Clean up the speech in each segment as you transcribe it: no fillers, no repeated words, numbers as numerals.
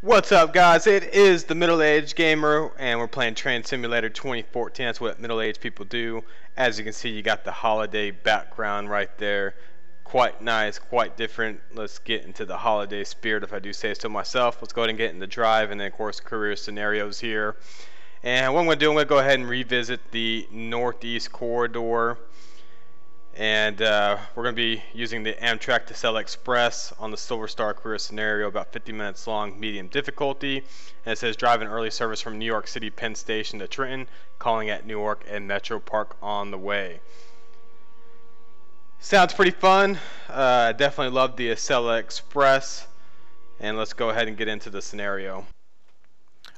What's up, guys? It is the Middle-Aged Gamer, and we're playing Train Simulator 2014. That's what middle-aged people do. As you can see, you got the holiday background right there. Quite nice, quite different. Let's get into the holiday spirit, if I do say so myself. Let's go ahead and get in the drive, and then, of course, career scenarios here. And what I'm going to do, I'm going to go ahead and revisit the Northeast Corridor. And we're going to be using the Amtrak to Sell Express on the Silver Star career scenario, about 50 minutes long, medium difficulty. And it says drive an early service from New York City Penn Station to Trenton, calling at Newark and Metropark on the way. Sounds pretty fun. Definitely love the Acela Express. And let's go ahead and get into the scenario.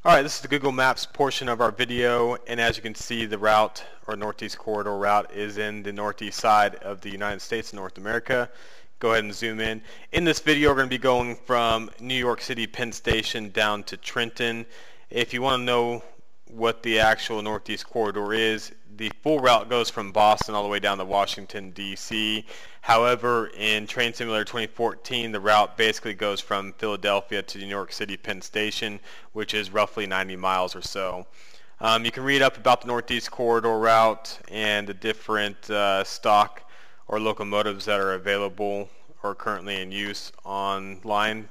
Alright, this is the Google Maps portion of our video, and as you can see, the route, or Northeast Corridor route, is in the northeast side of the United States, North America. Go ahead and zoom in. In this video, we're going to be going from New York City Penn Station down to Trenton. If you want to know what the actual Northeast Corridor is, the full route goes from Boston all the way down to Washington, D.C. However, in Train Simulator 2014, the route basically goes from Philadelphia to New York City Penn Station, which is roughly 90 miles or so. You can read up about the Northeast Corridor route and the different stock or locomotives that are available or currently in use online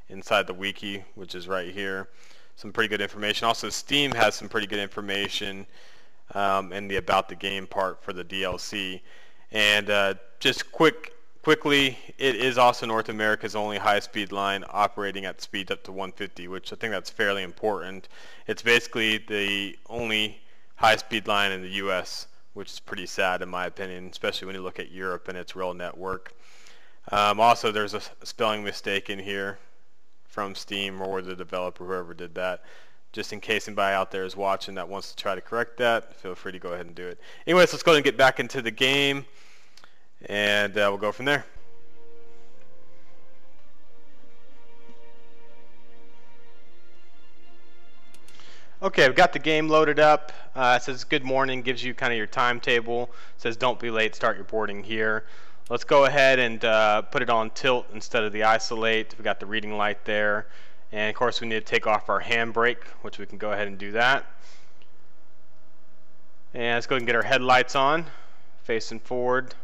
inside the wiki, which is right here. Some pretty good information. Also, Steam has some pretty good information in the About the Game part for the DLC. And just quickly, it is also North America's only high-speed line operating at speed up to 150, which I think that's fairly important. It's basically the only high-speed line in the U.S., which is pretty sad in my opinion, especially when you look at Europe and its rail network. Also, there's a spelling mistake in here from Steam or the developer, whoever did that. Just in case anybody out there is watching that wants to try to correct that, feel free to go ahead and do it. Anyways, let's go ahead and get back into the game, and we'll go from there. Okay, we've got the game loaded up. It says good morning, gives you kind of your timetable. It says don't be late, start your boarding here. Let's go ahead and put it on tilt instead of the isolate. We got the reading light there. And of course we need to take off our handbrake, which we can go ahead and do that. And let's go ahead and get our headlights on, facing forward.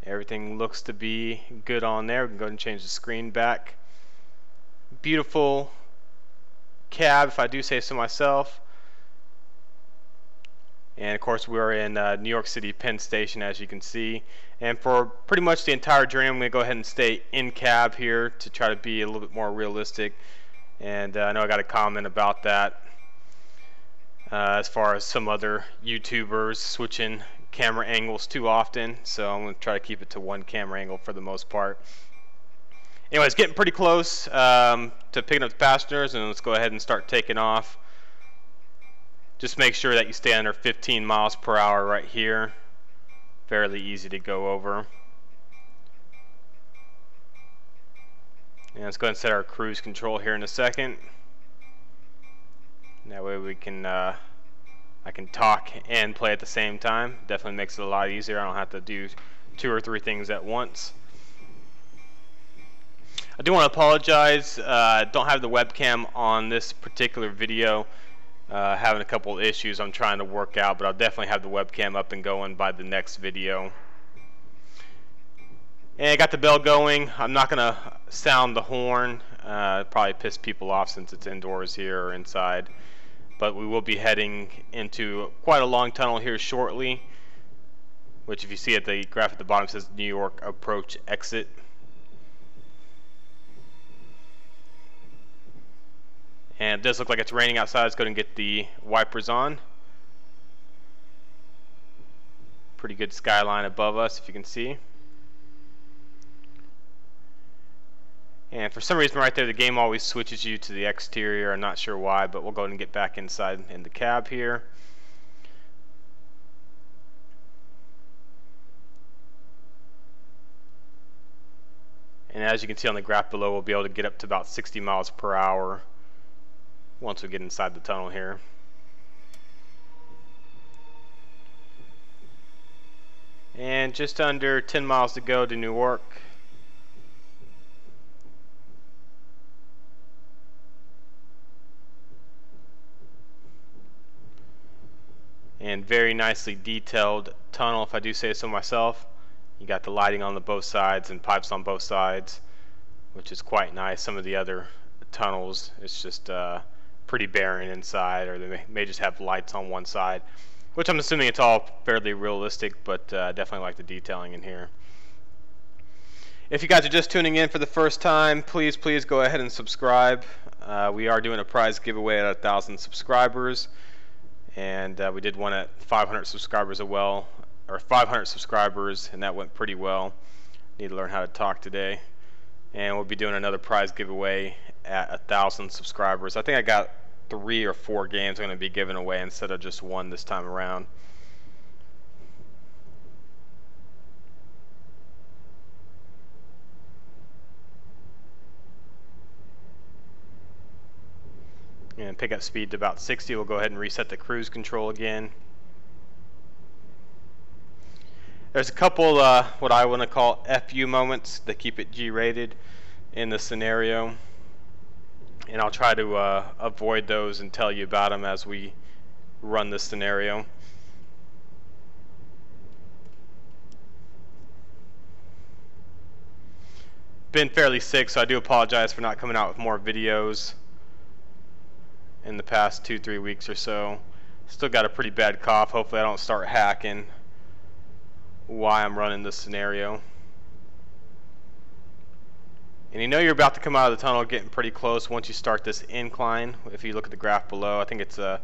Everything looks to be good on there. We can go ahead and change the screen back. Beautiful cab, if I do say so myself. And of course we're in New York City Penn Station, as you can see. And for pretty much the entire journey, I'm going to go ahead and stay in cab here to try to be a little bit more realistic. And I know I got a comment about that as far as some other YouTubers switching camera angles too often. So I'm going to try to keep it to one camera angle for the most part. Anyways, getting pretty close to picking up the passengers, and let's go ahead and start taking off. Just make sure that you stay under 15 miles per hour right here. Fairly easy to go over. And let's go ahead and set our cruise control here in a second. That way we can I can talk and play at the same time. Definitely makes it a lot easier. I don't have to do 2 or 3 things at once. I do want to apologize. Don't have the webcam on this particular video. Having a couple of issues I'm trying to work out, but I'll definitely have the webcam up and going by the next video. And I got the bell going. I'm not going to sound the horn. Probably piss people off since it's indoors here or inside. But we will be heading into quite a long tunnel here shortly, which if you see at the graph at the bottom says New York Approach Exit. And it does look like it's raining outside. Let's go ahead and get the wipers on. Pretty good skyline above us, if you can see. And for some reason right there, the game always switches you to the exterior. I'm not sure why, but we'll go ahead and get back inside in the cab here. And as you can see on the graph below, we'll be able to get up to about 60 miles per hour once we get inside the tunnel here. And just under 10 miles to go to Newark. and very nicely detailed tunnel, if I do say so myself. You got the lighting on both sides and pipes on both sides, which is quite nice. Some of the other tunnels, it's just pretty barren inside, or they may just have lights on one side, which I'm assuming it's all fairly realistic, but definitely like the detailing in here. If you guys are just tuning in for the first time, please go ahead and subscribe. We are doing a prize giveaway at 1,000 subscribers, and we did one at 500 subscribers as well, or 500 subscribers, and that went pretty well. Need to learn how to talk today. And we'll be doing another prize giveaway at 1,000 subscribers. I think I got 3 or 4 games I'm going to be giving away instead of just one this time around. And pick up speed to about 60. We'll go ahead and reset the cruise control again. There's a couple what I want to call FU moments that keep it G-rated in the scenario, and I'll try to avoid those and tell you about them as we run this scenario. Been fairly sick, so I do apologize for not coming out with more videos in the past 2-3 weeks or so. Still got a pretty bad cough. Hopefully I don't start hacking why I'm running this scenario. And you know you're about to come out of the tunnel, getting pretty close once you start this incline. If you look at the graph below, I think it's a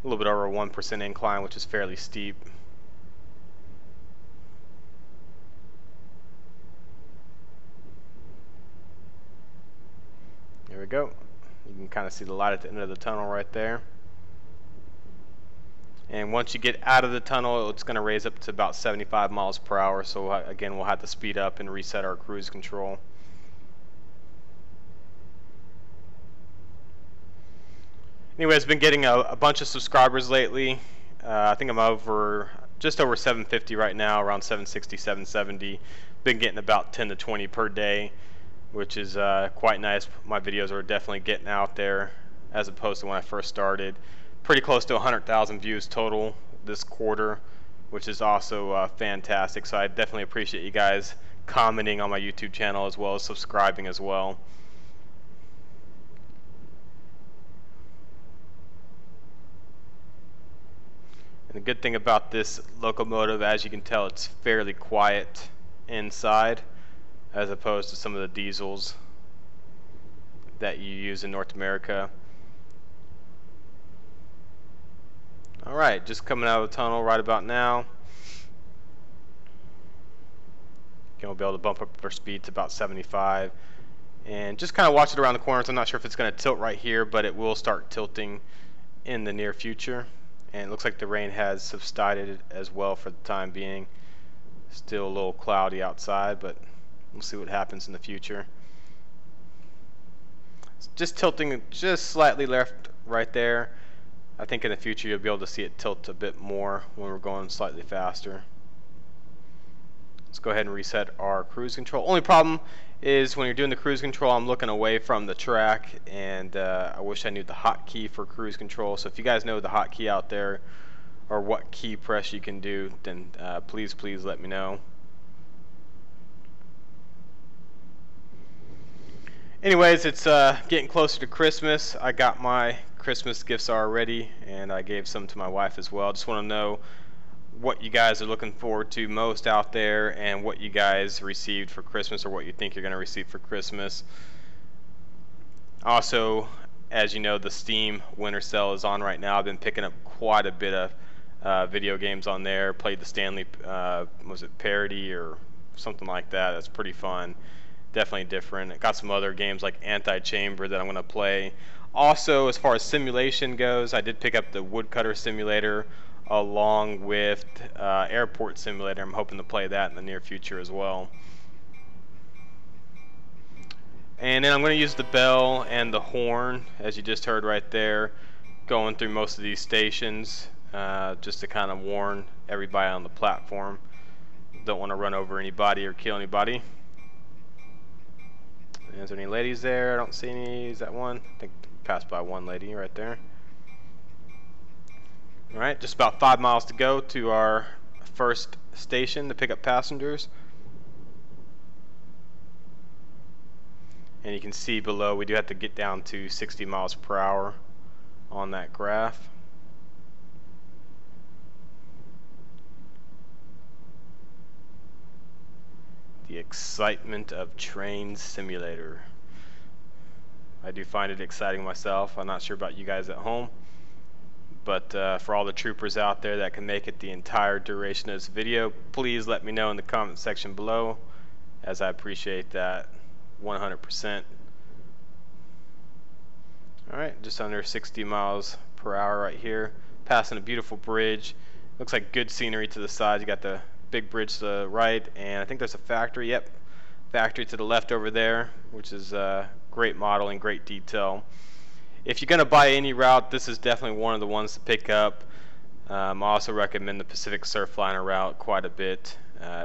little bit over 1% incline, which is fairly steep. There we go. You can kind of see the light at the end of the tunnel right there. And once you get out of the tunnel, it's going to raise up to about 75 miles per hour. So again, we'll have to speed up and reset our cruise control. Anyways, been getting a bunch of subscribers lately. I think I'm just over 750 right now, around 760, 770. Been getting about 10 to 20 per day, which is quite nice. My videos are definitely getting out there as opposed to when I first started. Pretty close to 100,000 views total this quarter, which is also fantastic. So I definitely appreciate you guys commenting on my YouTube channel as well as subscribing as well. And the good thing about this locomotive, as you can tell, it's fairly quiet inside as opposed to some of the diesels that you use in North America. Alright, just coming out of the tunnel right about now. Again, we'll be able to bump up our speed to about 75. And just kind of watch it around the corners. I'm not sure if it's going to tilt right here, but it will start tilting in the near future. And it looks like the rain has subsided as well for the time being. Still a little cloudy outside, but we'll see what happens in the future. It's just tilting just slightly left right there. I think in the future you'll be able to see it tilt a bit more when we're going slightly faster. Let's go ahead and reset our cruise control. Only problem is when you're doing the cruise control, I'm looking away from the track, and I wish I knew the hotkey for cruise control. So if you guys know the hotkey out there or what key press you can do, then please let me know. Anyways, it's getting closer to Christmas. I got my Christmas gifts already, and I gave some to my wife as well. Just want to know what you guys are looking forward to most out there, and what you guys received for Christmas, or what you think you're going to receive for Christmas. Also, as you know, the Steam winter sale is on right now. I've been picking up quite a bit of video games on there. Played the Stanley, was it Parody or something like that? That's pretty fun. Definitely different. I got some other games like Anti-Chamber that I'm going to play. Also, as far as simulation goes, I did pick up the Woodcutter Simulator along with Airport Simulator. I'm hoping to play that in the near future as well. And then I'm going to use the bell and the horn, as you just heard right there, going through most of these stations, just to kind of warn everybody on the platform. Don't want to run over anybody or kill anybody. Is there any ladies there? I don't see any. Is that one? I think passed by one lady right there. Alright, just about 5 miles to go to our first station to pick up passengers. And you can see below we do have to get down to 60 miles per hour on that graph. The excitement of Train Simulator. I do find it exciting myself. I'm not sure about you guys at home, but for all the troopers out there that can make it the entire duration of this video, please let me know in the comment section below, as I appreciate that 100%. Alright, just under 60 miles per hour right here, passing a beautiful bridge. Looks like good scenery to the side. You got the big bridge to the right, and I think there's a factory. Yep, factory to the left over there, which is great modeling, great detail. If you're going to buy any route, this is definitely one of the ones to pick up. I also recommend the Pacific Surfliner route quite a bit.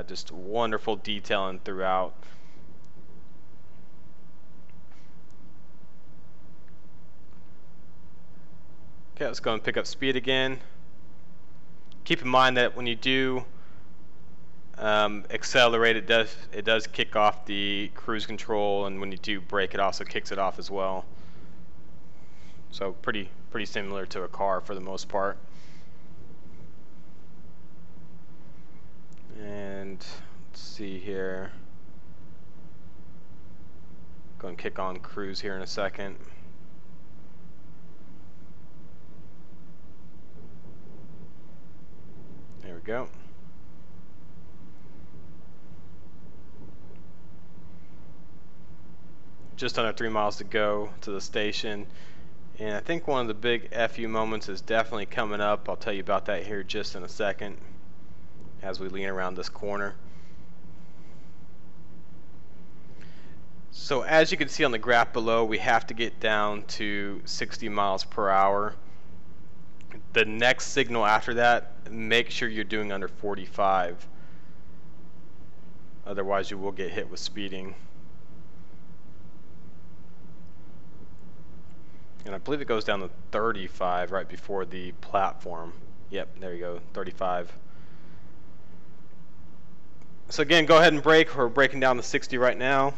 Just wonderful detailing throughout. Okay, let's go and pick up speed again. Keep in mind that when you do accelerate, it does kick off the cruise control, and when you do brake, it also kicks it off as well. So pretty similar to a car for the most part. And let's see here. Go and kick on cruise here in a second. There we go. Just under 3 miles to go to the station. And I think one of the big FU moments is definitely coming up. I'll tell you about that here just in a second as we lean around this corner. So as you can see on the graph below, we have to get down to 60 miles per hour. The next signal after that, make sure you're doing under 45. Otherwise you will get hit with speeding. And I believe it goes down to 35 right before the platform. Yep, there you go, 35. So again, go ahead and brake. We're braking down to 60 right now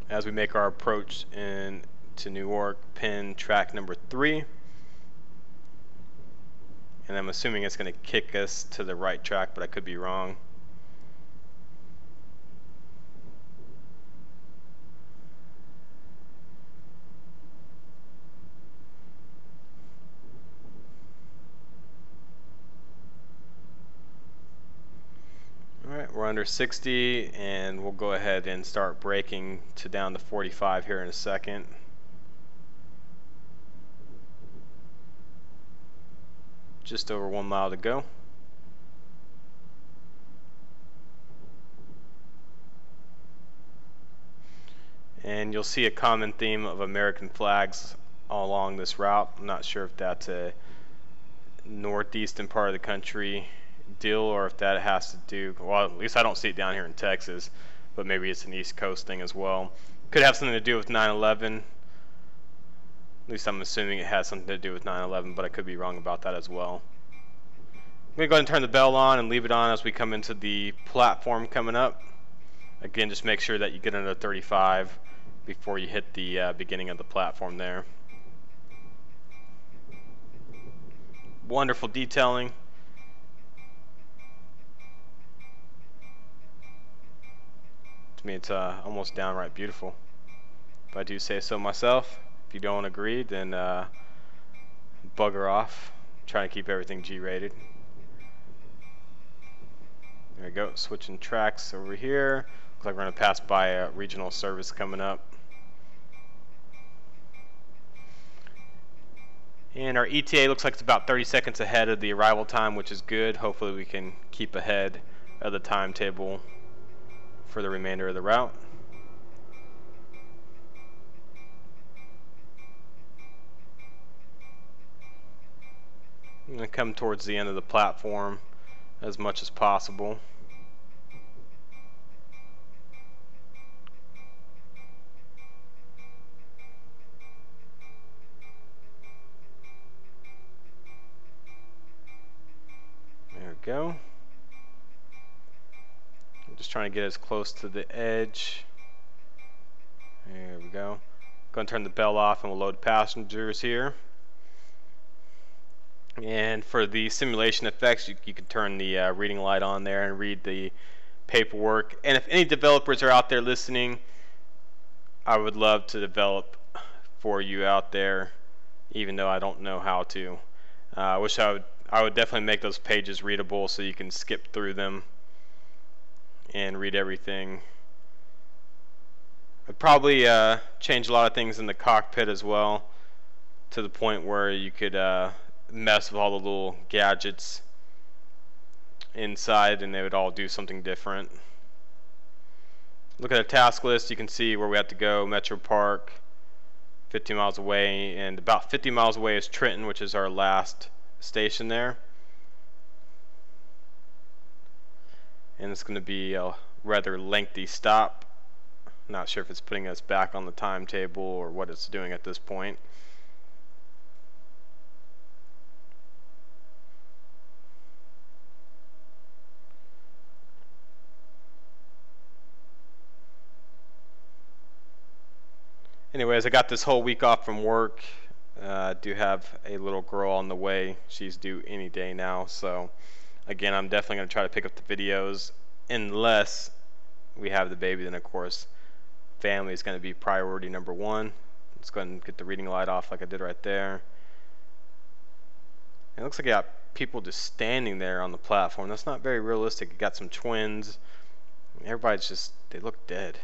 as we make our approach into Newark Penn track number 3. And I'm assuming it's going to kick us to the right track, but I could be wrong. Alright, we're under 60, and we'll go ahead and start braking to down to 45 here in a second. Just over 1 mile to go. And you'll see a common theme of American flags all along this route. I'm not sure if that's a northeastern part of the country deal or if that has to do, well, at least I don't see it down here in Texas, but maybe it's an East Coast thing as well. Could have something to do with 9/11. At least I'm assuming it has something to do with 9/11, but I could be wrong about that as well. I'm going to go ahead and turn the bell on and leave it on as we come into the platform coming up. Again, just make sure that you get under 35 before you hit the beginning of the platform there. Wonderful detailing. To me, it's almost downright beautiful, if I do say so myself. If you don't agree, then bugger off. I'm trying to keep everything G-rated. There we go, switching tracks over here. Looks like we're going to pass by a regional service coming up. And our ETA looks like it's about 30 seconds ahead of the arrival time, which is good. Hopefully we can keep ahead of the timetable for the remainder of the route. I'm going to come towards the end of the platform as much as possible. go. I'm just trying to get as close to the edge. There we go. Going to turn the bell off and we'll load passengers here. And for the simulation effects, you can turn the reading light on there and read the paperwork. And if any developers are out there listening, I would love to develop for you out there, even though I don't know how to. I wish I would definitely make those pages readable so you can skip through them and read everything. I'd probably change a lot of things in the cockpit as well, to the point where you could mess with all the little gadgets inside and they would all do something different. Look at the task list, you can see where we have to go. Metropark, 50 miles away, and about 50 miles away is Trenton, which is our last station there. And it's going to be a rather lengthy stop. Not sure if it's putting us back on the timetable or what it's doing at this point. Anyways, I got this whole week off from work. I do have a little girl on the way. She's due any day now. So again, I'm definitely going to try to pick up the videos unless we have the baby. Then of course, family is going to be priority number one. Let's go ahead and get the reading light off like I did right there. It looks like I got people just standing there on the platform. That's not very realistic. You got some twins. Everybody's just, they look dead.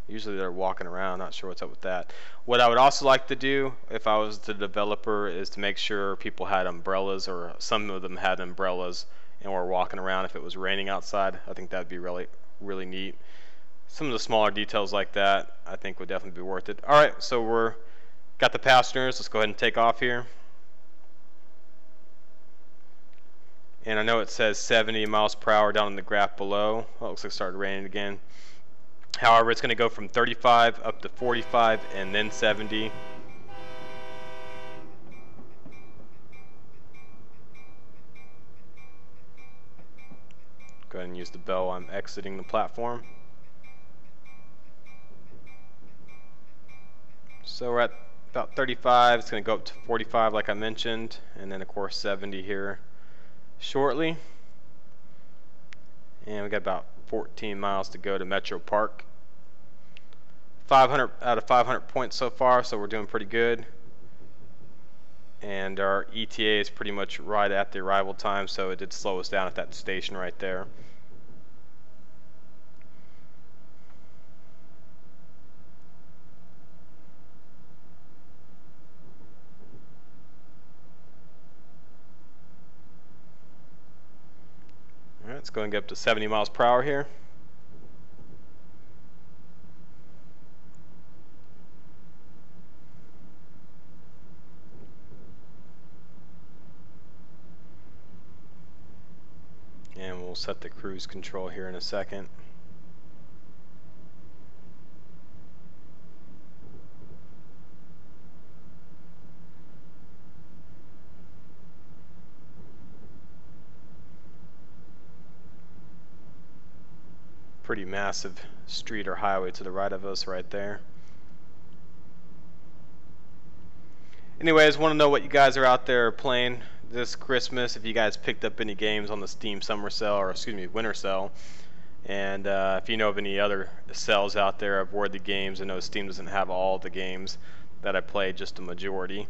Usually they're walking around, not sure what's up with that. What I would also like to do, if I was the developer, is to make sure people had umbrellas, or some of them had umbrellas, and were walking around if it was raining outside. I think that would be really, really neat. Some of the smaller details like that, I think would definitely be worth it. Alright, so we're got the passengers. Let's go ahead and take off here. And I know it says 70 miles per hour down in the graph below. Oh, it looks like it started raining again. However, it's going to go from 35 up to 45 and then 70. Go ahead and use the bell. I'm exiting the platform. So we're at about 35. It's going to go up to 45 like I mentioned, and then of course 70 here shortly. And we got about 14 miles to go to Metropark. 500 out of 500 points so far, so we're doing pretty good. And our ETA is pretty much right at the arrival time, so it did slow us down at that station right there. Alright, let's go and get up to 70 miles per hour here. And we'll set the cruise control here in a second. Pretty massive street or highway to the right of us right there. Anyways, want to know what you guys are out there playing this Christmas, if you guys picked up any games on the Steam summer sale, or excuse me, winter sale. And if you know of any other sales out there of worthy games. I know Steam doesn't have all the games that I played, just a majority.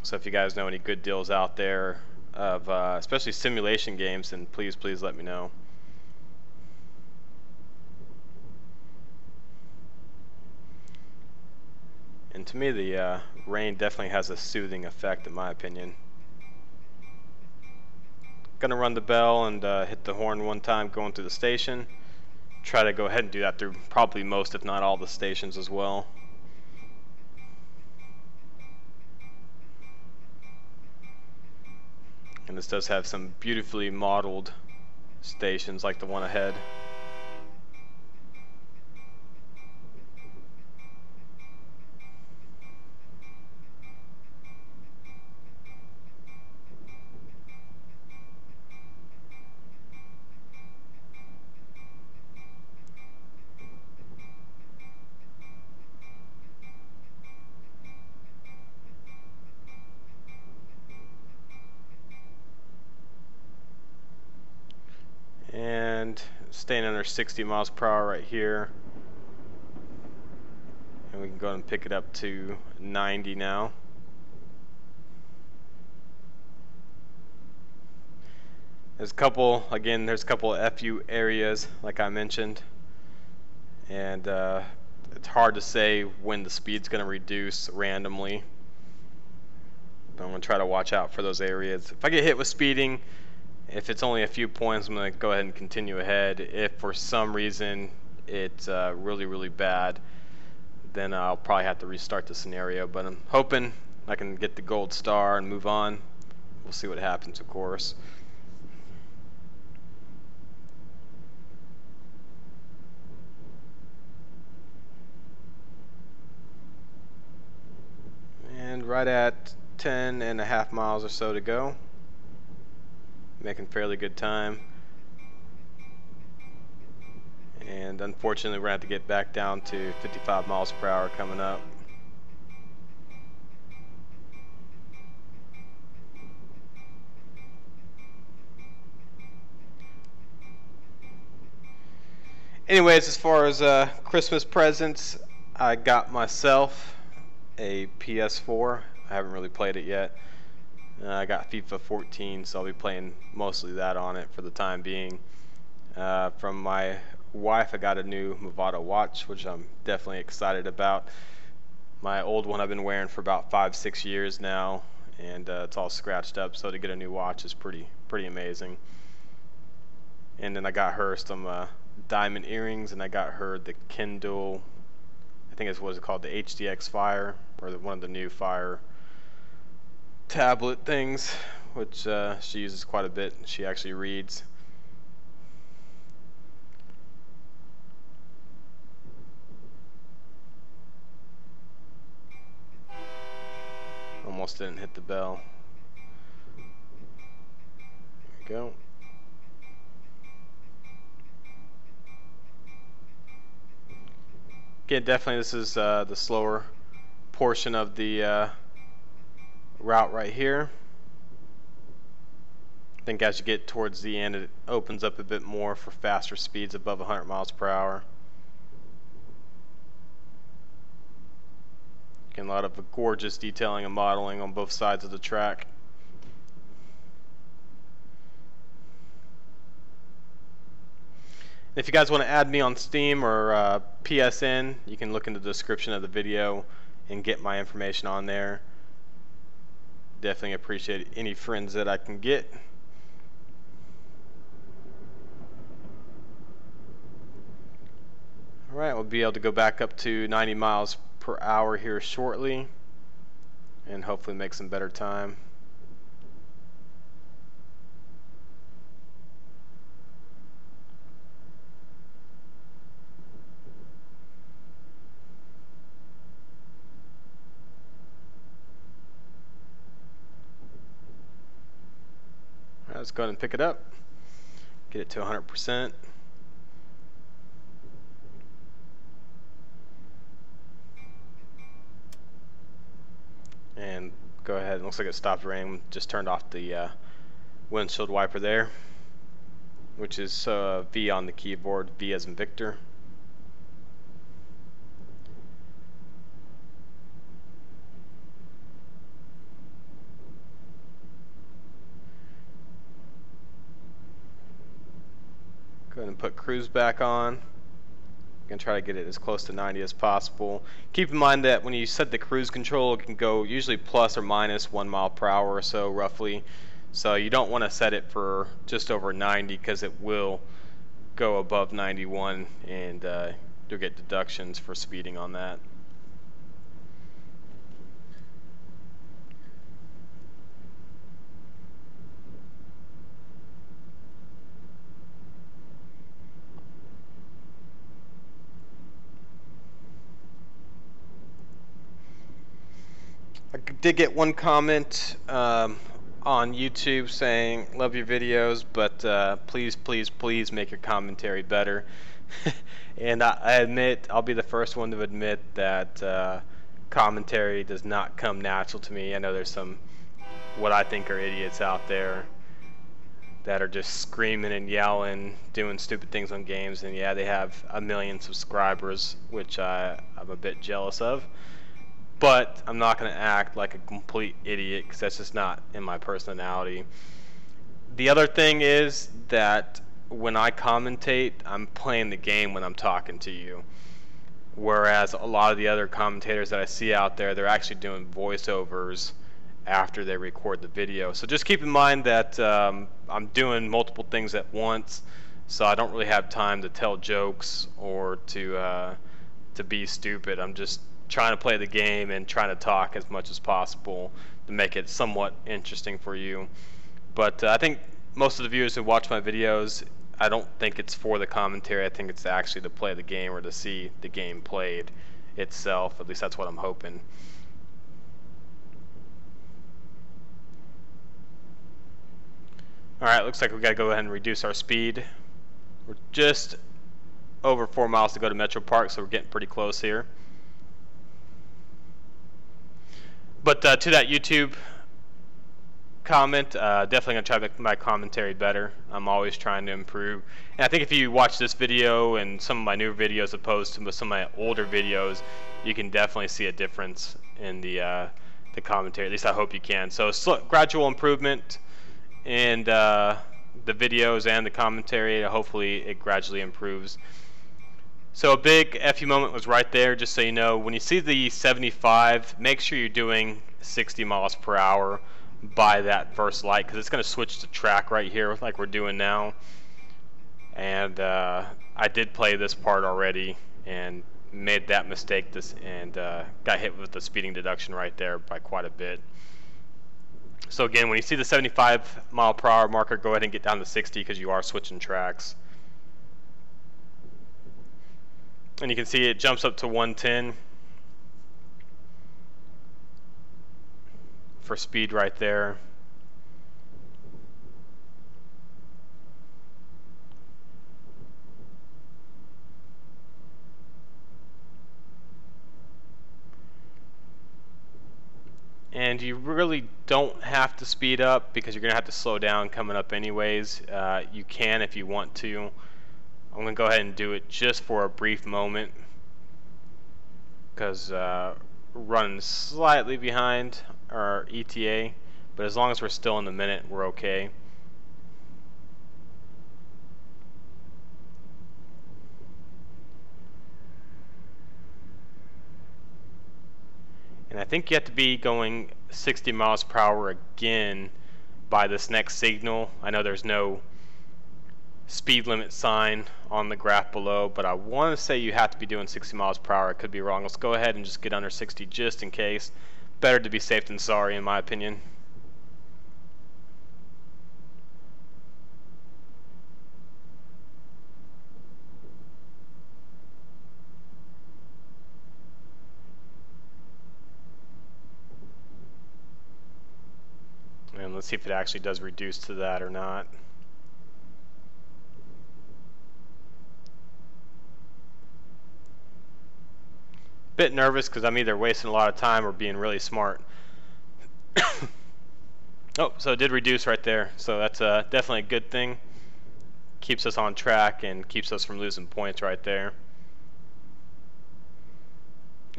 So if you guys know any good deals out there of especially simulation games, then please let me know. And to me, the rain definitely has a soothing effect, in my opinion. Gonna run the bell and hit the horn one time going through the station. Try to go ahead and do that through probably most, if not all, the stations as well. And this does have some beautifully modeled stations like the one ahead. staying under 60 miles per hour right here. And we can go ahead and pick it up to 90 now. There's a couple FU areas like I mentioned, and it's hard to say when the speed's going to reduce randomly. But I'm going to try to watch out for those areas. If I get hit with speeding, if it's only a few points, I'm going to go ahead and continue ahead. If for some reason it's really bad, then I'll probably have to restart the scenario. But I'm hoping I can get the gold star and move on. We'll see what happens, of course. And right at 10.5 miles or so to go. Making fairly good time. And unfortunately we're going to have to get back down to 55 miles per hour coming up. Anyways, as far as Christmas presents, I got myself a PS4. I haven't really played it yet. I got FIFA 14, so I'll be playing mostly that on it for the time being. From my wife, I got a new Movado watch, which I'm definitely excited about. My old one I've been wearing for about 5-6 years now, and it's all scratched up, so to get a new watch is pretty amazing. And then I got her some diamond earrings, and I got her the Kindle, I think it's what it's called, the HDX Fire, or one of the new Fire tablet things, which she uses quite a bit. She actually reads. Almost didn't hit the bell. There we go. Again, definitely this is the slower portion of the route right here. I think as you get towards the end, it opens up a bit more for faster speeds above 100 miles per hour. Again, a lot of gorgeous detailing and modeling on both sides of the track. If you guys want to add me on Steam or PSN, you can look in the description of the video and get my information on there. Definitely appreciate any friends that I can get. Alright, we'll be able to go back up to 90 miles per hour here shortly and hopefully make some better time. Let's go ahead and pick it up, get it to 100%. And go ahead, it looks like it stopped raining, just turned off the windshield wiper there, which is V on the keyboard, V as in Victor. Go ahead and put cruise back on. I'm going to try to get it as close to 90 as possible. Keep in mind that when you set the cruise control, it can go usually plus or minus 1 mile per hour or so roughly. So you don't want to set it for just over 90 because it will go above 91 and you'll get deductions for speeding on that. I did get one comment on YouTube saying, love your videos, but please make your commentary better. And I admit, I'll be the first one to admit that commentary does not come natural to me. I know there's some, what I think are idiots out there, that are just screaming and yelling, doing stupid things on games, and yeah, they have 1 million subscribers, which I'm a bit jealous of. But I'm not going to act like a complete idiot, because that's just not in my personality. The other thing is that when I commentate, I'm playing the game when I'm talking to you. Whereas a lot of the other commentators that I see out there, they're actually doing voiceovers after they record the video. So just keep in mind that I'm doing multiple things at once, so I don't really have time to tell jokes or to be stupid. I'm just trying to play the game and trying to talk as much as possible to make it somewhat interesting for you. But I think most of the viewers who watch my videos, I don't think it's for the commentary. I think it's actually to play the game or to see the game played itself. At least that's what I'm hoping. Alright, looks like we gotta go ahead and reduce our speed. We're just over 4 miles to go to Metropark, so we're getting pretty close here. But to that YouTube comment, definitely gonna try to make my commentary better. I'm always trying to improve. And I think if you watch this video and some of my newer videos opposed to some of my older videos, you can definitely see a difference in the commentary. At least I hope you can. So gradual improvement in the videos and the commentary. Hopefully it gradually improves. So a big FU moment was right there, just so you know. When you see the 75, make sure you're doing 60 miles per hour by that first light, because it's going to switch to track right here like we're doing now. And I did play this part already and made that mistake and got hit with the speeding deduction right there by quite a bit. So again, when you see the 75 mile per hour marker, go ahead and get down to 60 because you are switching tracks. And you can see it jumps up to 110 for speed right there. And you really don't have to speed up because you're going to have to slow down coming up anyways. You can if you want to. I'm going to go ahead and do it just for a brief moment because running slightly behind our ETA, but as long as we're still in the minute, we're okay. And I think you have to be going 60 miles per hour again by this next signal. I know there's no speed limit sign on the graph below, but I want to say you have to be doing 60 miles per hour. I could be wrong. Let's go ahead and just get under 60 just in case. Better to be safe than sorry, in my opinion. And let's see if it actually does reduce to that or not. Bit nervous because I'm either wasting a lot of time or being really smart. Oh, so it did reduce right there. So that's definitely a good thing. Keeps us on track and keeps us from losing points right there.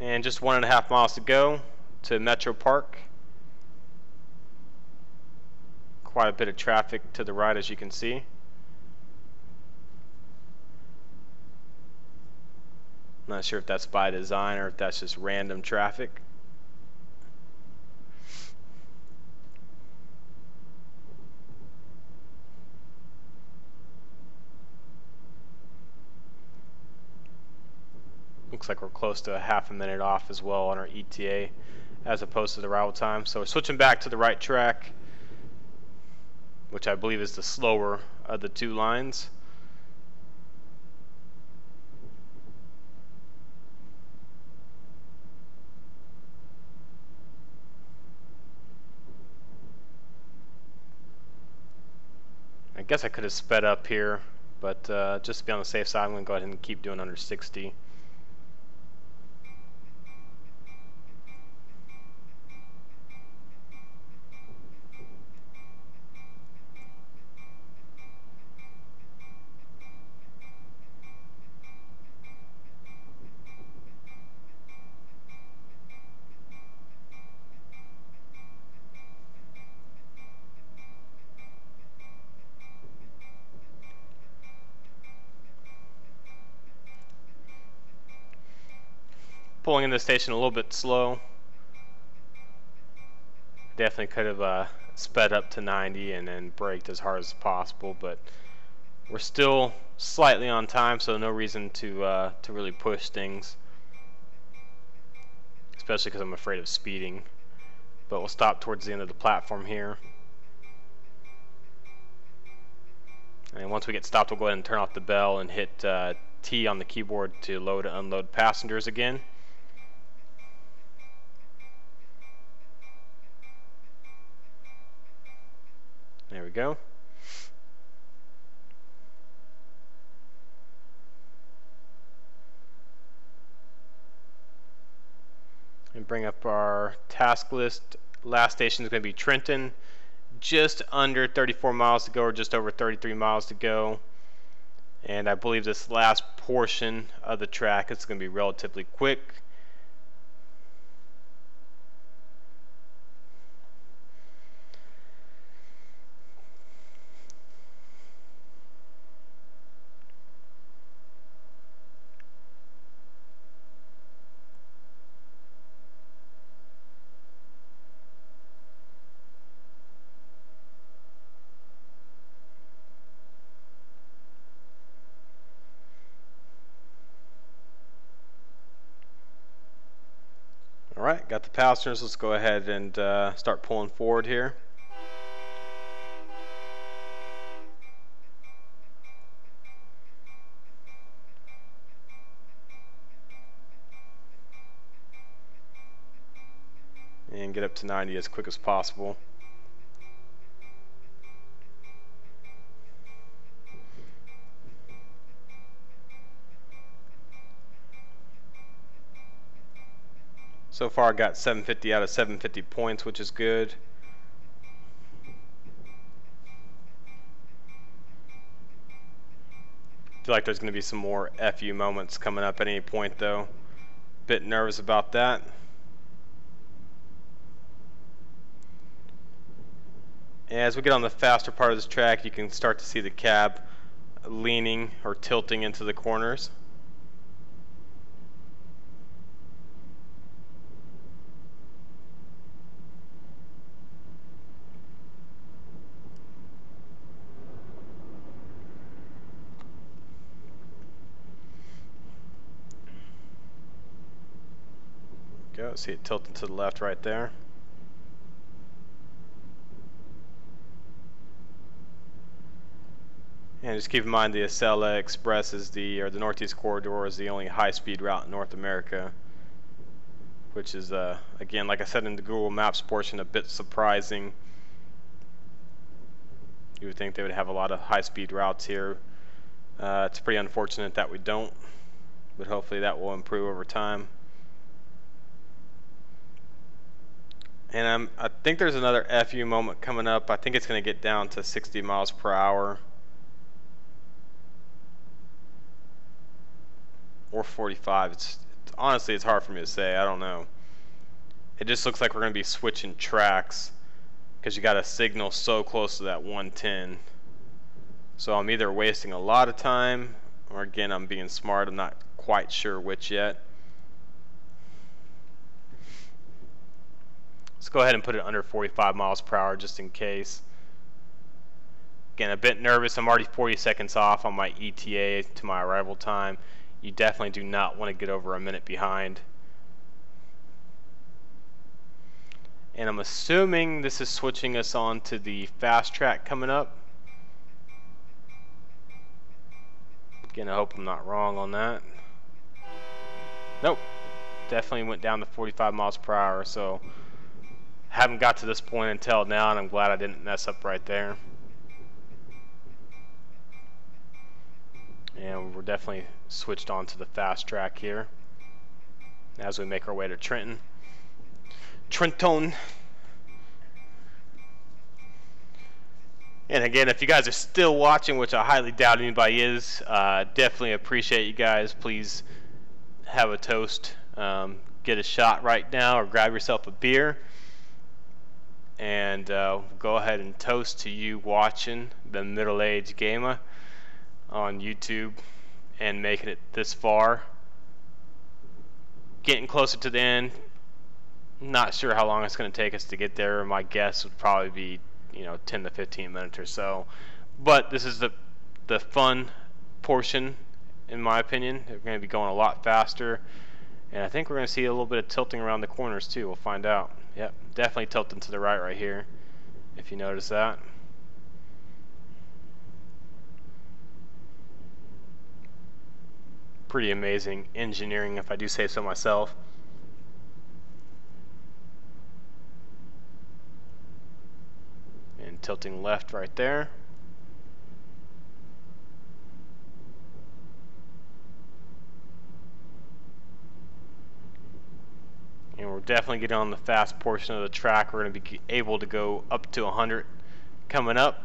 And just 1.5 miles to go to Metropark. Quite a bit of traffic to the right, as you can see. Not sure if that's by design or if that's just random traffic. Looks like we're close to a half a minute off as well on our ETA as opposed to the arrival time. So we're switching back to the right track, which I believe is the slower of the two lines. I guess I could have sped up here, but just to be on the safe side, I'm going to go ahead and keep doing under 60. pulling in the station a little bit slow. Definitely could have sped up to 90 and then braked as hard as possible, but we're still slightly on time, so no reason to really push things, especially because I'm afraid of speeding. But we'll stop towards the end of the platform here. And once we get stopped, we'll go ahead and turn off the bell and hit T on the keyboard to load and unload passengers again. There we go. And bring up our task list. Last station is going to be Trenton. Just under 34 miles to go, or just over 33 miles to go. And I believe this last portion of the track is going to be relatively quick. Alright, got the passengers. Let's go ahead and start pulling forward here. And get up to 90 as quick as possible. So far I got 750 out of 750 points, which is good. Feel like there's going to be some more FU moments coming up at any point though. Bit nervous about that. As we get on the faster part of this track, you can start to see the cab leaning or tilting into the corners. Go, see it tilting to the left right there. And just keep in mind the Acela Express is the Northeast Corridor is the only high-speed route in North America, which is again, like I said in the Google Maps portion, a bit surprising. You would think they would have a lot of high-speed routes here. It's pretty unfortunate that we don't, but hopefully that will improve over time. And I think there's another FU moment coming up. I think it's going to get down to 60 miles per hour. Or 45. Honestly, it's hard for me to say. I don't know. It just looks like we're going to be switching tracks because you got a signal so close to that 110. So I'm either wasting a lot of time or again I'm being smart. I'm not quite sure which yet. Let's go ahead and put it under 45 miles per hour just in case. Again, a bit nervous. I'm already 40 seconds off on my ETA to my arrival time. You definitely do not want to get over a minute behind. And I'm assuming this is switching us on to the fast track coming up. Again, I hope I'm not wrong on that. Nope. Definitely went down to 45 miles per hour, so haven't got to this point until now, and I'm glad I didn't mess up right there. And we're definitely switched on to the fast track here as we make our way to Trenton. Trenton. And again, if you guys are still watching, which I highly doubt anybody is, definitely appreciate you guys. Please have a toast, get a shot right now, or grab yourself a beer. And go ahead and toast to you watching the Middle-Aged Gamer on YouTube and making it this far. getting closer to the end. Not sure how long it's going to take us to get there. My guess would probably be, 10 to 15 minutes or so. But this is the fun portion, in my opinion. They're going to be going a lot faster. And I think we're going to see a little bit of tilting around the corners too. We'll find out. Yep, definitely tilting to the right here, if you notice that. Pretty amazing engineering, if I do say so myself. And tilting left right there. And we're definitely getting on the fast portion of the track. We're going to be able to go up to 100 coming up.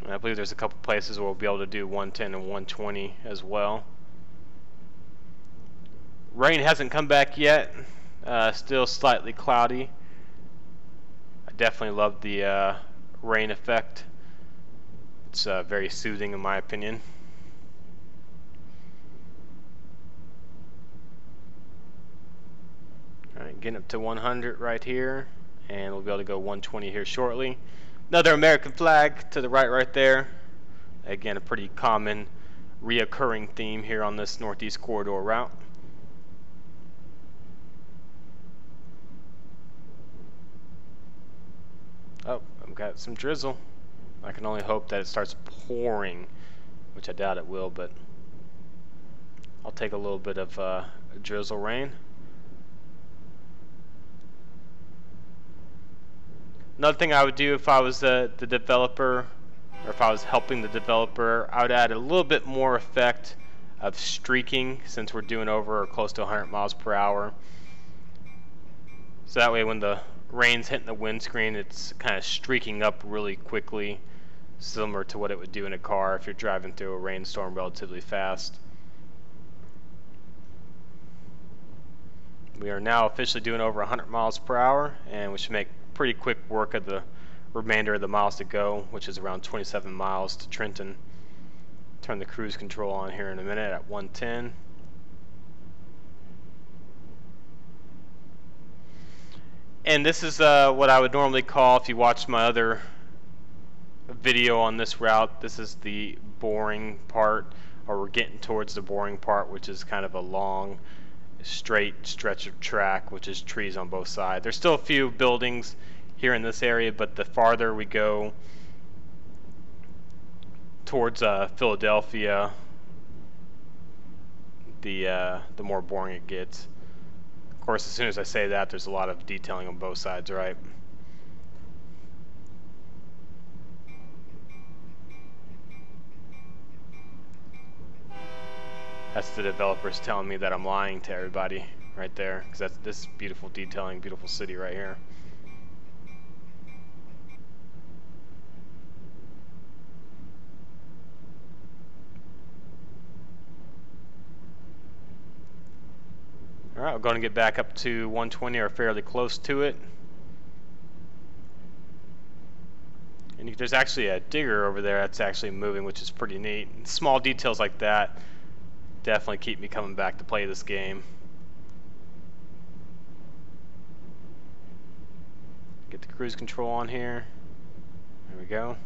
And I believe there's a couple places where we'll be able to do 110 and 120 as well. Rain hasn't come back yet. Still slightly cloudy. I definitely love the rain effect. It's very soothing in my opinion. Alright, getting up to 100 right here, and we'll be able to go 120 here shortly. Another American flag to the right there. Again, a pretty common reoccurring theme here on this Northeast Corridor route. Oh, I've got some drizzle. I can only hope that it starts pouring, which I doubt it will, but I'll take a little bit of drizzle rain. Another thing I would do if I was the developer, or if I was helping the developer, I would add a little bit more effect of streaking, since we're doing over or close to 100 miles per hour. So that way when the rain's hitting the windscreen, it's kind of streaking up really quickly, similar to what it would do in a car if you're driving through a rainstorm relatively fast. We are now officially doing over 100 miles per hour, and we should make pretty quick work of the remainder of the miles to go, which is around 27 miles to Trenton. Turn the cruise control on here in a minute at 110. And this is what I would normally call, if you watched my other video on this route, this is the boring part, or we're getting towards the boring part, which is kind of a long straight stretch of track, which is trees on both sides. There's still a few buildings here in this area, but the farther we go towards Philadelphia, the more boring it gets. Of course, as soon as I say that, there's a lot of detailing on both sides, right? That's the developers telling me that I'm lying to everybody right there, because that's this beautiful detailing, beautiful city right here. Alright, we're going to get back up to 120 or fairly close to it. And there's actually a digger over there that's actually moving, which is pretty neat. Small details like that definitely keep me coming back to play this game. Get the cruise control on here. There we go.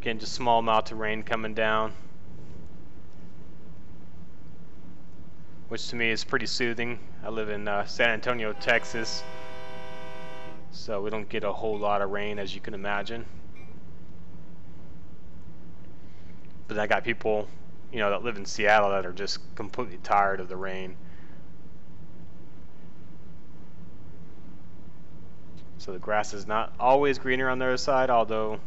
Again, just small amount of rain coming down, which to me is pretty soothing. I live in San Antonio, Texas, so we don't get a whole lot of rain, as you can imagine. But I got people, that live in Seattle that are just completely tired of the rain. So the grass is not always greener on the other side, although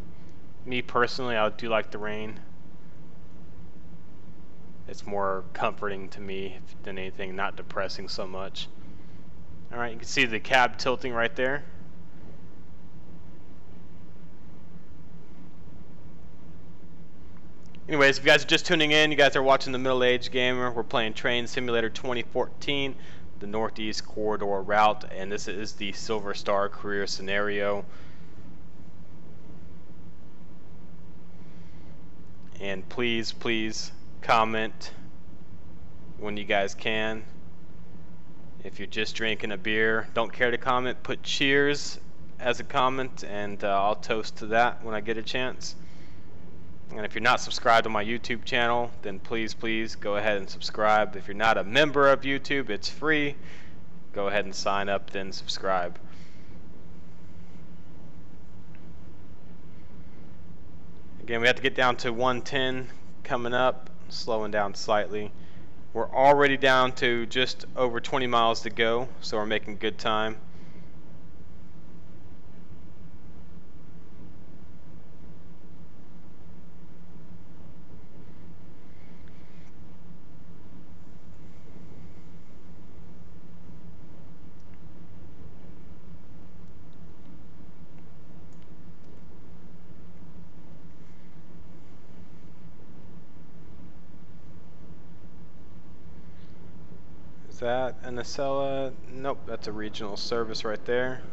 me personally, I do like the rain. It's more comforting to me than anything, not depressing so much. Alright, you can see the cab tilting right there. Anyways, if you guys are just tuning in, you guys are watching the Middle Aged Gamer. We're playing Train Simulator 2014. the Northeast Corridor route, and this is the Silver Star career scenario. And please comment when you guys can. If you're just drinking a beer, don't care to comment, put cheers as a comment, and I'll toast to that when I get a chance. And if you're not subscribed to my YouTube channel, then please go ahead and subscribe. If you're not a member of YouTube, it's free. Go ahead and sign up, then subscribe. Again, we have to get down to 110 coming up, slowing down slightly. We're already down to just over 20 miles to go, so we're making good time. Is that an Acela? Nope, that's a regional service right there.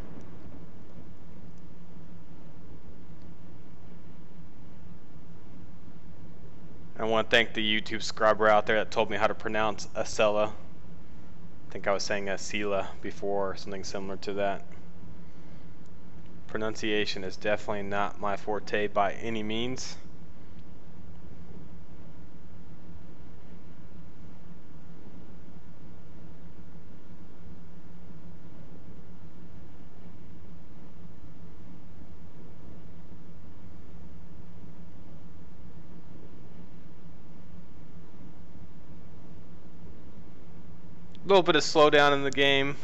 I want to thank the YouTube subscriber out there that told me how to pronounce Acela. I think I was saying Acela before, or something similar to that. Pronunciation is definitely not my forte by any means. A little bit of slowdown in the game.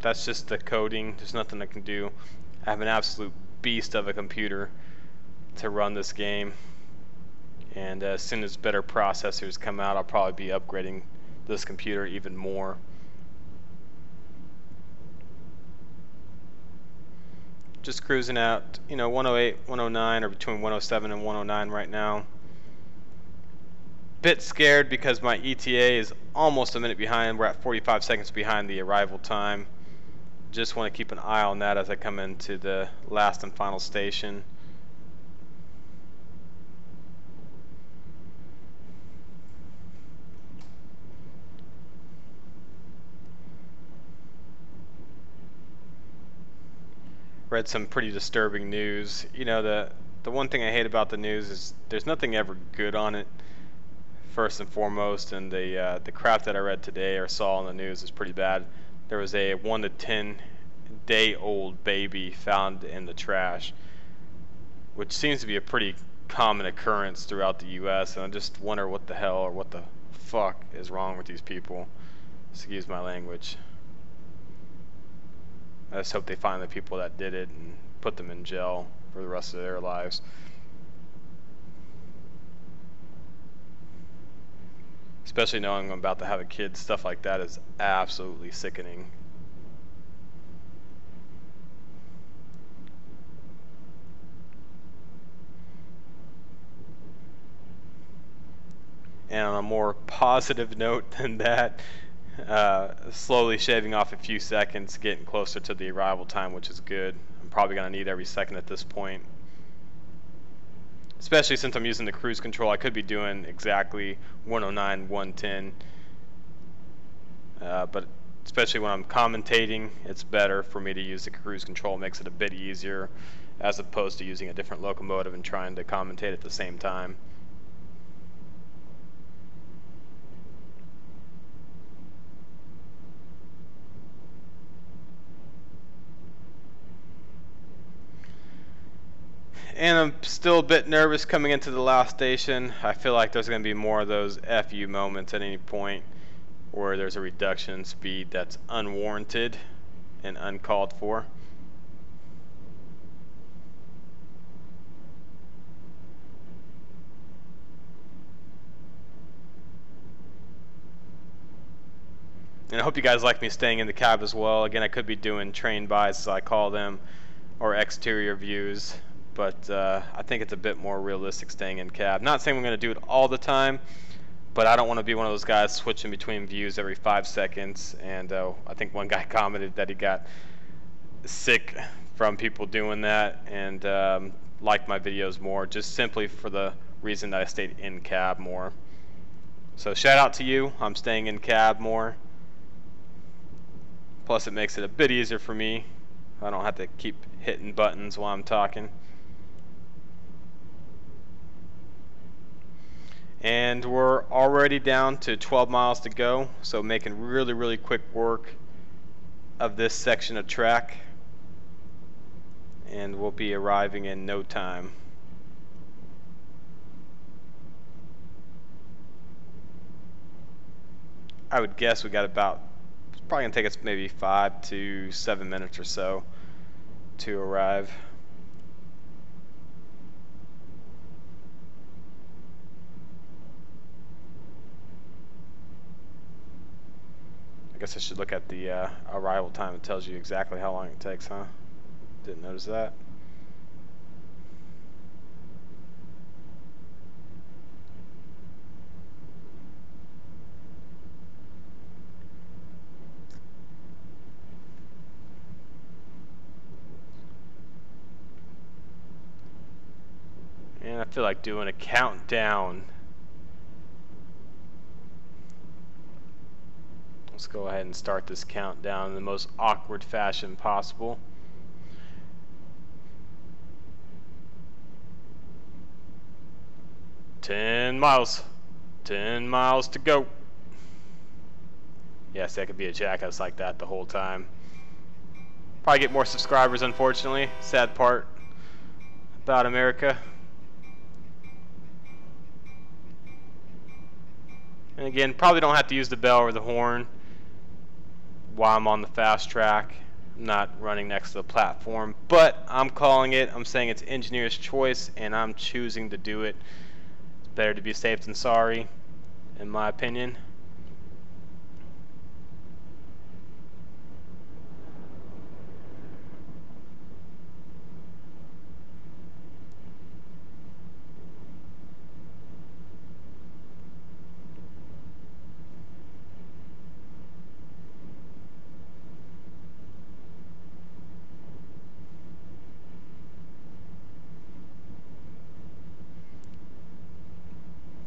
That's just the coding. There's nothing I can do. I have an absolute beast of a computer to run this game, and as soon as better processors come out, I'll probably be upgrading this computer even more. Just cruising out, 108, 109, or between 107 and 109 right now. Bit scared because my ETA is almost a minute behind. We're at 45 seconds behind the arrival time. Just want to keep an eye on that as I come into the last and final station. Read some pretty disturbing news. The one thing I hate about the news is there's nothing ever good on it, first and foremost, and the crap that I read today or saw on the news is pretty bad. There was a 1 to 10 day old baby found in the trash, which seems to be a pretty common occurrence throughout the US, and I just wonder what the hell or what the fuck is wrong with these people. Excuse my language. I just hope they find the people that did it and put them in jail for the rest of their lives. Especially knowing I'm about to have a kid, stuff like that is absolutely sickening. And on a more positive note than that, slowly shaving off a few seconds, getting closer to the arrival time, which is good. I'm probably going to need every second at this point. Especially since I'm using the cruise control, I could be doing exactly 109, 110. But especially when I'm commentating, it's better for me to use the cruise control. It makes it a bit easier as opposed to using a different locomotive and trying to commentate at the same time. And I'm still a bit nervous coming into the last station. I feel like there's going to be more of those FU moments at any point where there's a reduction in speed that's unwarranted and uncalled for. And I hope you guys like me staying in the cab as well. Again, I could be doing train buys, as I call them, or exterior views. But I think it's a bit more realistic staying in cab. Not saying we're going to do it all the time, but I don't want to be one of those guys switching between views every 5 seconds. And I think one guy commented that he got sick from people doing that, and liked my videos more, just simply for the reason that I stayed in cab more. So shout out to you. I'm staying in cab more. Plus it makes it a bit easier for me. I don't have to keep hitting buttons while I'm talking. And we're already down to 12 miles to go, so making really quick work of this section of track, and we'll be arriving in no time. I would guess we got about, it's probably gonna take us maybe 5 to 7 minutes or so to arrive. I guess I should look at the arrival time. It tells you exactly how long it takes, huh? Didn't notice that. And I feel like doing a countdown. Let's go ahead and start this countdown in the most awkward fashion possible. "10 miles. 10 miles to go." Yes, I could be a jackass like that the whole time. Probably get more subscribers, unfortunately. Sad part about America. And again, probably don't have to use the bell or the horn while I'm on the fast track. I'm not running next to the platform, but I'm calling it. I'm saying it's engineer's choice, and I'm choosing to do it. It's better to be safe than sorry, in my opinion.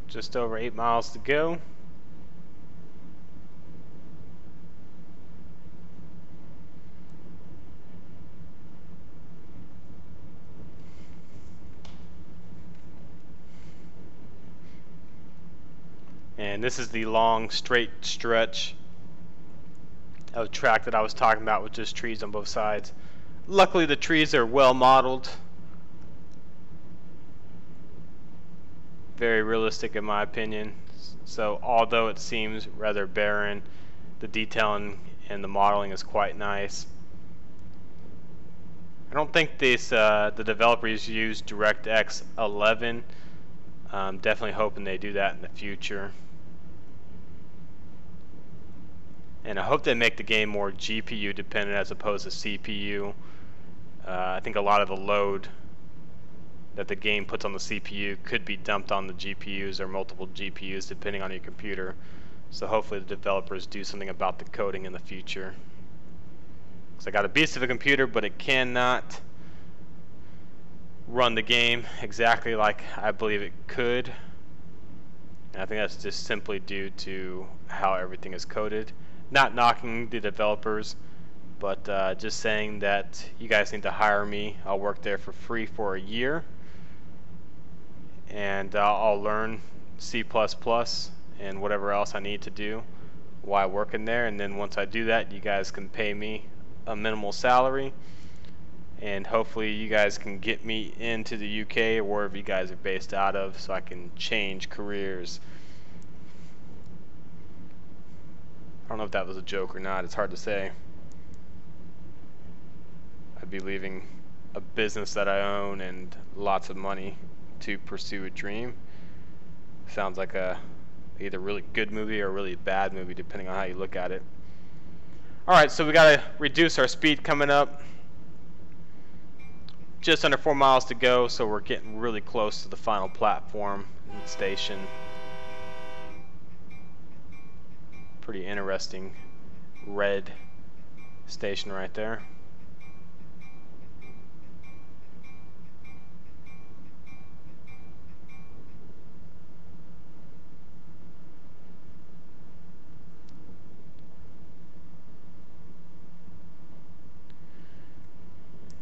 Just over 8 miles to go. And this is the long straight stretch of track that I was talking about with just trees on both sides. Luckily the trees are well modeled. Very realistic in my opinion. So although it seems rather barren, the detailing and the modeling is quite nice. I don't think the developers use DirectX 11. I'm definitely hoping they do that in the future. And I hope they make the game more GPU dependent as opposed to CPU. I think a lot of the load that the game puts on the CPU could be dumped on the GPUs or multiple GPUs depending on your computer. So hopefully the developers do something about the coding in the future. So I got a beast of a computer, but it cannot run the game exactly like I believe it could. And I think that's just simply due to how everything is coded. Not knocking the developers, but just saying that you guys need to hire me. I'll work there for free for a year. And I'll learn C++ and whatever else I need to do while working there, and then once I do that, you guys can pay me a minimal salary, and hopefully you guys can get me into the UK or wherever you guys are based out of so I can change careers. I don't know if that was a joke or not. It's hard to say. I'd be leaving a business that I own and lots of money to pursue a dream. Sounds like a either really good movie or a really bad movie depending on how you look at it. Alright, so we gotta reduce our speed coming up. Just under 4 miles to go, so we're getting really close to the final platform and station. Pretty interesting red station right there.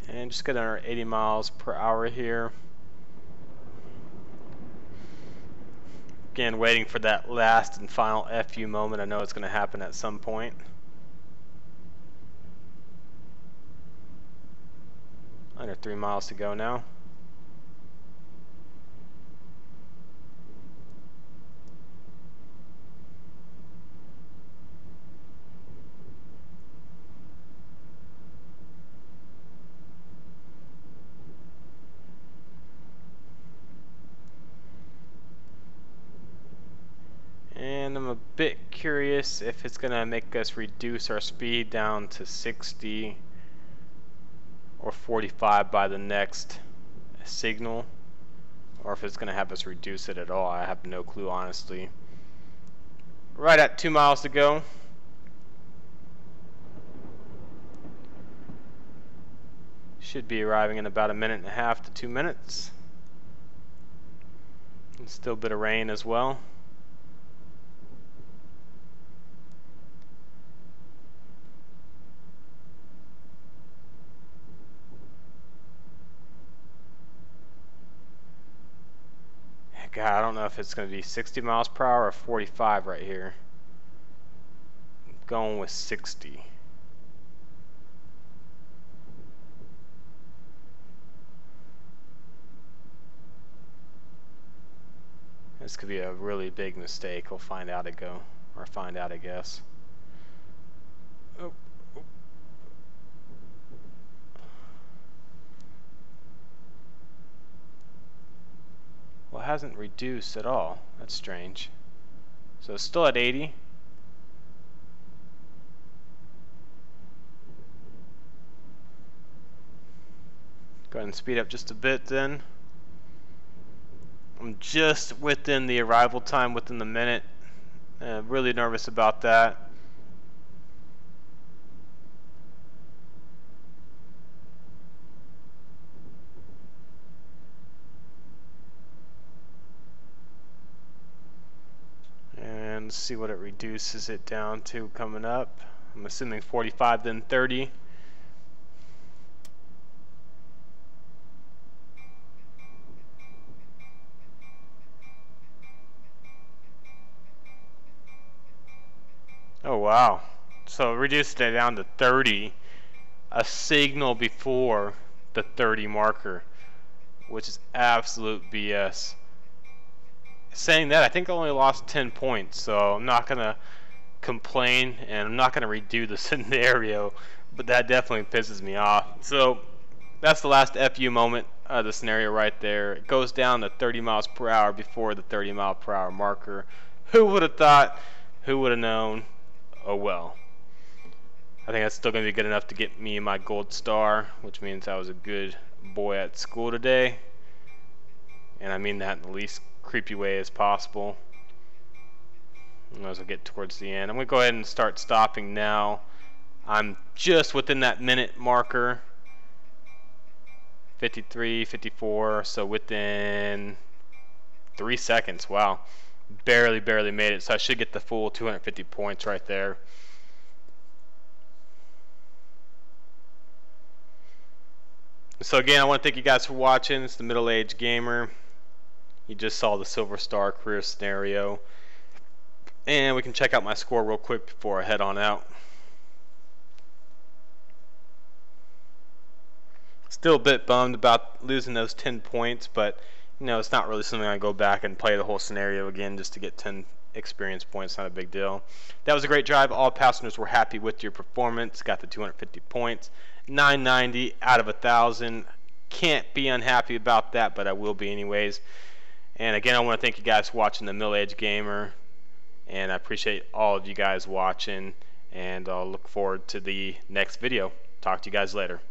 And just get our 80 miles per hour here. Again, waiting for that last and final FU moment. I know it's going to happen at some point. Under 3 miles to go now. And I'm a bit curious if it's going to make us reduce our speed down to 60 or 45 by the next signal, or if it's going to have us reduce it at all. I have no clue, honestly. Right at 2 miles to go. Should be arriving in about 1.5 to 2 minutes. And still a bit of rain as well. God, I don't know if it's going to be 60 miles per hour or 45 right here. I'm going with 60. This could be a really big mistake. We'll find out I guess. Oh. Well, it hasn't reduced at all. That's strange. So it's still at 80. Go ahead and speed up just a bit then. I'm just within the arrival time, within the minute. Really nervous about that. And let's see what it reduces it down to coming up. I'm assuming 45, then 30. Oh wow, so it reduced it down to 30, a signal before the 30 marker, which is absolute BS. Saying that, I think I only lost 10 points, so I'm not going to complain, and I'm not going to redo the scenario, but that definitely pisses me off. So that's the last FU moment of the scenario right there. It goes down to 30 miles per hour before the 30 mile per hour marker. Who would have thought? Who would have known? Oh well. I think that's still going to be good enough to get me my gold star, which means I was a good boy at school today. And I mean that in the least creepy way as possible. And as I get towards the end, I'm going to go ahead and start stopping now. I'm just within that minute marker. 53, 54, so within 3 seconds. Wow. Barely made it, so I should get the full 250 points right there. So again, I want to thank you guys for watching. It's the Middle-Aged Gamer. You just saw the Silver Star career scenario. And we can check out my score real quick before I head on out. Still a bit bummed about losing those 10 points, but you know, it's not really something I go back and play the whole scenario again just to get 10 experience points. Not a big deal. That was a great drive. All passengers were happy with your performance. Got the 250 points. 990 out of 1,000. Can't be unhappy about that, but I will be anyways. And again, I want to thank you guys for watching the Middle-Aged Gamer. And I appreciate all of you guys watching. And I'll look forward to the next video. Talk to you guys later.